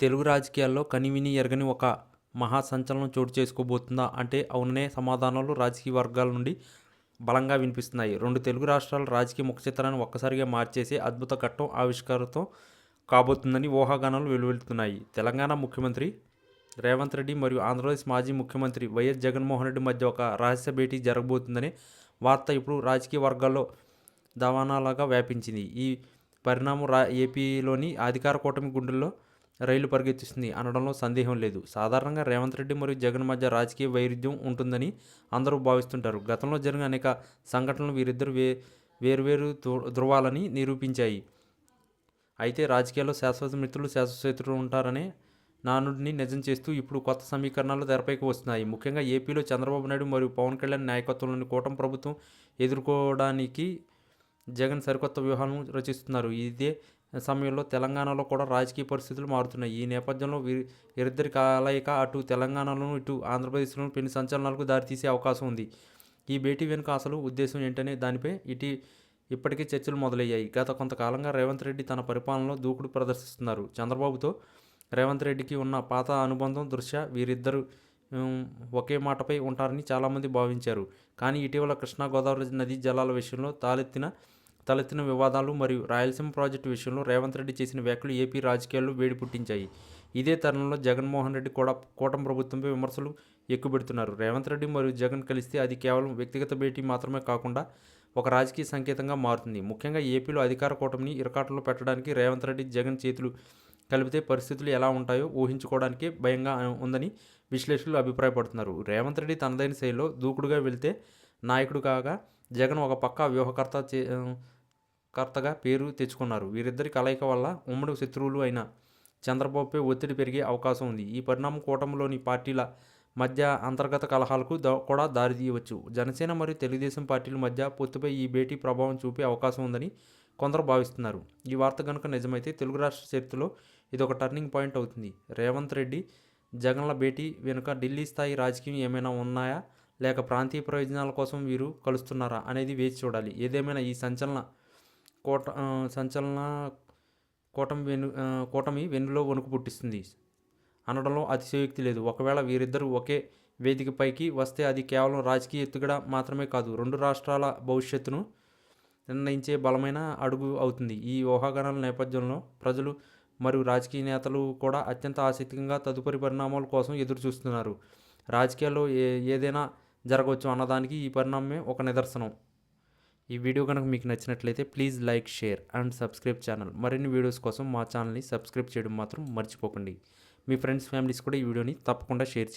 తెలుగు రాజకీయాల్లో కనీవినీ ఎరగని ఒక మహా సంచలనం చోటు చేసుకోబోతుందా అంటే అవుననే సమాధానాలు రాజకీయ వర్గాల నుండి బలంగా వినిపిస్తున్నాయి. రెండు తెలుగు రాష్ట్రాల రాజకీయ ముఖచిత్రాన్ని ఒక్కసారిగా మార్చేసే అద్భుత ఘట్టం ఆవిష్కారం కాబోతుందని ఊహాగానాలు వెలువడుతున్నాయి. తెలంగాణ ముఖ్యమంత్రి రేవంత్ రెడ్డి మరియు ఆంధ్రప్రదేశ్ మాజీ ముఖ్యమంత్రి వైఎస్ జగన్మోహన్ రెడ్డి మధ్య ఒక రహస్య భేటీ జరగబోతుందనే వార్త ఇప్పుడు రాజకీయ వర్గాల్లో దావానాలాగా వ్యాపించింది. ఈ పరిణామం ఏపీలోని అధికార కూటమి గుండెల్లో రైలు పరిగెత్తిస్తుంది అనడంలో సందేహం లేదు. సాధారణంగా రేవంత్ రెడ్డి మరియు జగన్ మధ్య రాజకీయ వైరుధ్యం ఉంటుందని అందరూ భావిస్తుంటారు. గతంలో జరిగిన అనేక సంఘటనలు వీరిద్దరు వేర్వేరు ధృవాలని నిరూపించాయి. అయితే రాజకీయాల్లో శాశ్వత మిత్రులు శాశ్వత శత్రువులు ఉంటారనే నానుడిని నిజం చేస్తూ ఇప్పుడు కొత్త సమీకరణాలు తెరపైకి వస్తున్నాయి. ముఖ్యంగా ఏపీలో చంద్రబాబు నాయుడు మరియు పవన్ కళ్యాణ్ నాయకత్వంలోని కూటమి ప్రభుత్వం ఎదుర్కోవడానికి జగన్ సరికొత్త వ్యూహాలను రచిస్తున్నారు. ఇదే సమయంలో తెలంగాణలో కూడా రాజకీయ పరిస్థితులు మారుతున్నాయి. ఈ నేపథ్యంలో వీరిద్దరి కలయిక అటు తెలంగాణలోను ఇటు ఆంధ్రప్రదేశ్లోను పెను సంచలనాలకు దారితీసే అవకాశం ఉంది. ఈ భేటీ వెనుక అసలు ఉద్దేశం ఏంటనే దానిపై ఇప్పటికే చర్చలు మొదలయ్యాయి. గత కొంతకాలంగా రేవంత్ రెడ్డి తన పరిపాలనలో దూకుడు ప్రదర్శిస్తున్నారు. చంద్రబాబుతో రేవంత్ రెడ్డికి ఉన్న పాత అనుబంధం దృష్ట్యా వీరిద్దరు ఒకే మాటపై ఉంటారని చాలామంది భావించారు. కానీ ఇటీవల కృష్ణా గోదావరి నదీ జలాల విషయంలో తలెత్తిన వివాదాలు మరియు రాయలసీమ ప్రాజెక్టు విషయంలో రేవంత్ రెడ్డి చేసిన వ్యాఖ్యలు ఏపీ రాజకీయాల్లో వేడి పుట్టించాయి. ఇదే తరుణంలో జగన్మోహన్ రెడ్డి కూడా కూటమి ప్రభుత్వంపై విమర్శలు ఎక్కుపెడుతున్నారు. రేవంత్ రెడ్డి మరియు జగన్ కలిస్తే అది కేవలం వ్యక్తిగత భేటీ మాత్రమే కాకుండా ఒక రాజకీయ సంకేతంగా మారుతుంది. ముఖ్యంగా ఏపీలో అధికార కూటమిని ఇరకాటంలో పెట్టడానికి రేవంత్ రెడ్డి జగన్ చేతులు కలిపితే పరిస్థితులు ఎలా ఉంటాయో ఊహించుకోవడానికే భయంగా ఉందని విశ్లేషకులు అభిప్రాయపడుతున్నారు. రేవంత్ రెడ్డి తనదైన శైలిలో దూకుడుగా వెళితే నాయకుడు కాగా జగన్ ఒక పక్క వ్యూహకర్తగా పేరు తెచ్చుకున్నారు. వీరిద్దరి కలయిక వల్ల ఉమ్మడి శత్రువులు అయిన చంద్రబాబుపై ఒత్తిడి పెరిగే అవకాశం ఉంది. ఈ పరిణామం కూటమిలోని పార్టీల మధ్య అంతర్గత కలహాలకు కూడా దారితీయవచ్చు. జనసేన మరియు తెలుగుదేశం పార్టీల మధ్య పొత్తుపై ఈ భేటీ ప్రభావం చూపే అవకాశం ఉందని కొందరు భావిస్తున్నారు. ఈ వార్త కనుక నిజమైతే తెలుగు రాష్ట్ర చరిత్రలో ఇదొక టర్నింగ్ పాయింట్ అవుతుంది. రేవంత్ రెడ్డి జగన్ల భేటీ వెనుక ఢిల్లీ స్థాయి రాజకీయం ఏమైనా ఉన్నాయా లేక ప్రాంతీయ ప్రయోజనాల కోసం వీరు కలుస్తున్నారా అనేది వేచి చూడాలి. ఏదేమైనా ఈ సంచలన కూటమి వెన్నులో వణుకు పుట్టిస్తుంది అనడంలో అతిశయోక్తి లేదు. ఒకవేళ వీరిద్దరూ ఒకే వేదికపైకి వస్తే అది కేవలం రాజకీయ ఎత్తుగడ మాత్రమే కాదు, రెండు రాష్ట్రాల భవిష్యత్తును నిర్ణయించే బలమైన అడుగు అవుతుంది. ఈ ఊహాగానాల నేపథ్యంలో ప్రజలు మరియు రాజకీయ నేతలు కూడా అత్యంత ఆసక్తిగా తదుపరి పరిణామాల కోసం ఎదురు చూస్తున్నారు. రాజకీయాల్లో ఏదైనా జరగవచ్చు అన్నదానికి ఈ పరిణామమే ఒక నిదర్శనం. ఈ వీడియో కనుక మీకు నచ్చినట్లయితే please like, share and subscribe channel. మరిన్ని వీడియోస్ కోసం మా ఛానల్ని సబ్స్క్రైబ్ చేయడం మాత్రం మర్చిపోకండి. మీ ఫ్రెండ్స్, ఫ్యామిలీస్ కూడా ఈ వీడియోని తప్పకుండా షేర్ చేయండి.